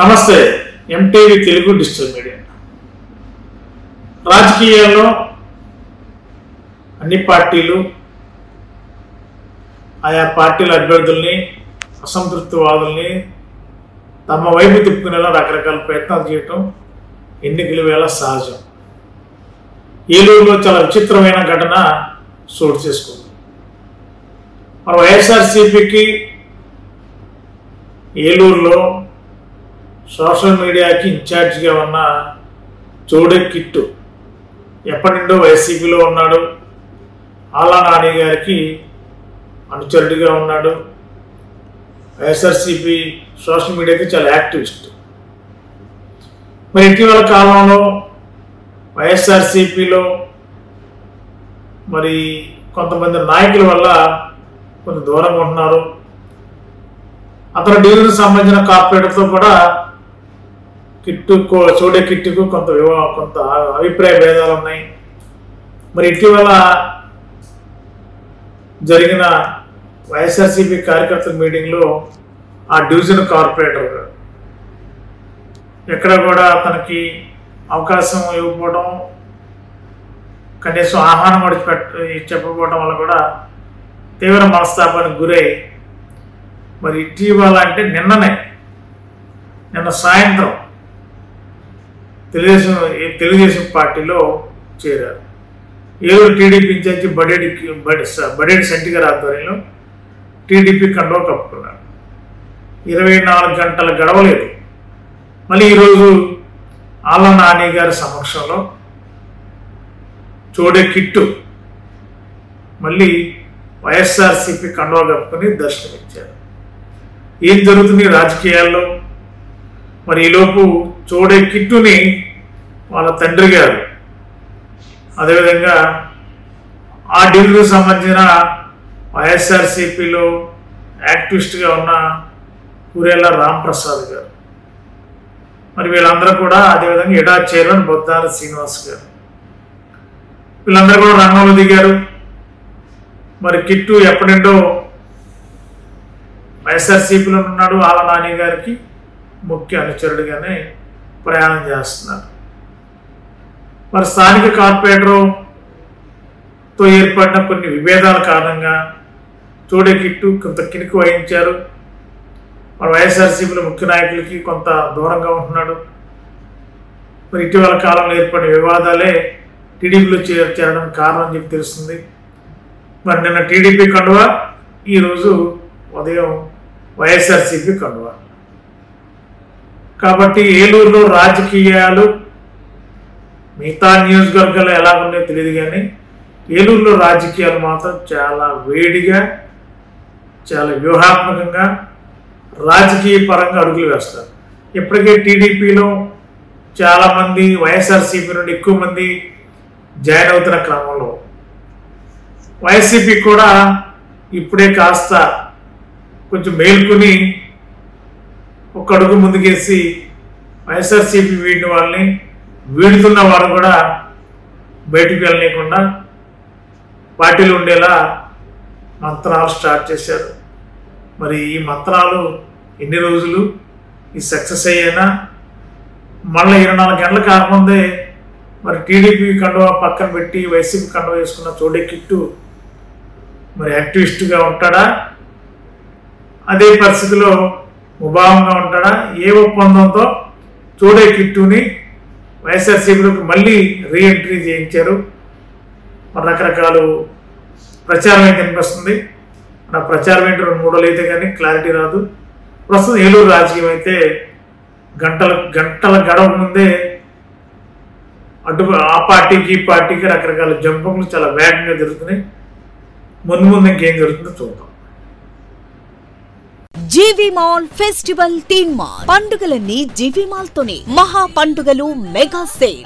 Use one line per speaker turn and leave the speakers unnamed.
నమస్తే MTV Telugu digital media. రాజకీయాల్లో అన్ని పార్టీలు ఆయా పార్టీల అభ్యర్థుల్ని అసంతృప్తివాదుల్ని తమ వైపు తిప్పుకునేలా రకరకాల ప్రయత్నాలు చేయటం ఎన్నికల వేళ సహజం. ఏలూరులో చాలా విచిత్రమైన ఘటన చోటు చేసుకుంది. మన వైఎస్ఆర్సీపీకి ఏలూరులో సోషల్ మీడియాకి ఇన్ఛార్జిగా ఉన్న చోడే కిట్టు ఎప్పటి నుండో వైసీపీలో ఉన్నాడు. ఆలా నాని గారికి అనుచరుడిగా ఉన్నాడు. వైఎస్ఆర్సీపీ సోషల్ మీడియాకి చాలా యాక్టివిస్ట్. మరి ఇటీవల కాలంలో వైఎస్ఆర్సీపీలో మరి కొంతమంది నాయకుల వల్ల కొంచెం దూరంగా ఉంటున్నారు. అతని డివిజన్కి సంబంధించిన కార్పొరేటర్తో కూడా చోడే కిట్టుకు కొంత అభిప్రాయ భేదాలు ఉన్నాయి. మరి ఇటీవల జరిగిన వైఎస్ఆర్సీపీ కార్యకర్తల మీటింగ్లో ఆ డివిజన్ కార్పొరేటర్ ఎక్కడ కూడా తనకి అవకాశం ఇవ్వకపోవడం, కనీసం ఆహ్వానం చెప్పకపోవడం వల్ల కూడా తీవ్ర మనస్తాపానికి గురై మరి ఇటీవల అంటే నిన్న సాయంత్రం తెలుగుదేశం పార్టీలో చేరారు. ఏలూరు టీడీపీ ఇన్ఛార్జి బడేటి శెట్టి గారి ఆధ్వర్యంలో టీడీపీ కండువా కప్పుకున్నారు. 24 గంటలు గడవలేదు. మళ్ళీ ఈరోజు ఆలా నాని గారి సమక్షంలో చోడే కిట్టు మళ్ళీ వైఎస్ఆర్సీపీ కండువా కప్పుకొని దర్శనమిచ్చారు. ఏం జరుగుతుంది రాజకీయాల్లో? మరి ఈలోపు చోడే కిట్టుని వాళ్ళ తండ్రి గారు, అదేవిధంగా ఆ డివిజన్కి సంబంధించిన వైఎస్ఆర్సీపీలో యాక్టివిస్ట్గా ఉన్న కురేల రాంప్రసాద్ గారు, మరి వీళ్ళందరూ కూడా, అదేవిధంగా ఎడా చైర్మన్ బొద్దాల శ్రీనివాస్ గారు, వీళ్ళందరూ కూడా రంగంలో దిగారు. మరి కిట్టు ఎప్పటిండో వైఎస్ఆర్సీపీలో ఉన్నాడు. ఆలా నాని గారికి ముఖ్య అనుచరుడిగానే ప్రయాణం చేస్తున్నారు. మరి స్థానిక కార్పొరేటర్తో ఏర్పడిన కొన్ని విభేదాల కారణంగా చోడే కిట్టు కొంత కినికి వహించారు. మరి వైఎస్ఆర్సీపీలో ముఖ్య నాయకులకి కొంత దూరంగా ఉంటున్నాడు. మరి ఇటీవల కాలంలో ఏర్పడిన వివాదాలే టీడీపీలో చేరడం కారణం అని చెప్పి తెలుస్తుంది. మరి నిన్న టీడీపీ కండువా, ఈరోజు ఉదయం వైఎస్ఆర్సీపీ కండువా. కాబట్టి ఏలూరులో రాజకీయాలు మిగతా నియోజకవర్గాలు ఎలా ఉన్నాయో తెలియదు, కానీ ఏలూరులో రాజకీయాలు మాత్రం చాలా వేడిగా, చాలా వ్యూహాత్మకంగా, రాజకీయ పరంగా అడుగులు వేస్తారు. ఇప్పటికే టీడీపీలో చాలామంది వైఎస్ఆర్సీపీ నుండి ఎక్కువ మంది జాయిన్ అవుతున్న క్రమంలో వైసీపీ కూడా ఇప్పుడే కాస్త కొంచెం మేల్కొని ఒక అడుగు ముందుకేసి వైఎస్ఆర్సీపీ వీడిన వాళ్ళని, వీడుతున్న వారు కూడా బయటికి వెళ్ళనీయకుండా పార్టీలు ఉండేలా మంత్రాలు స్టార్ట్ చేశారు. మరి ఈ మంత్రాలు ఎన్ని రోజులు ఈ సక్సెస్ అయ్యేనా? మళ్ళీ 24 గంటల కాకముందే మరి టీడీపీ కండువా పక్కన పెట్టి వైసీపీ కండువా వేసుకున్న చోడే కిట్టు మరి యాక్టివిస్ట్గా ఉంటాడా? అదే పరిస్థితిలో ముభావంగా ఉంటాడా? ఏ ఒప్పందంతో చోడే కిట్టుని వైఎస్ఆర్సీపీలోకి మళ్ళీ రీఎంట్రీ చేయించారు? మరి రకరకాల ప్రచారం అయితే కనిపిస్తుంది. నా ప్రచారం ఏంటి 2-3 రోజులు అయితే కానీ క్లారిటీ రాదు. ప్రస్తుతం ఏలూరు రాజకీయం అయితే గంటల గడవ ముందే ఆ పార్టీకి ఈ పార్టీకి రకరకాల జంపింగ్లు చాలా వేగంగా జరుగుతున్నాయి. ముందు ఇంకేం జరుగుతుందో చూద్దాం.
జీవి మాల్ ఫెస్టివల్ థీమ్ మాల్ పండుగలన్నీ జీవి మాల్ తోనే. మహా పండుగలు మెగా సేల్.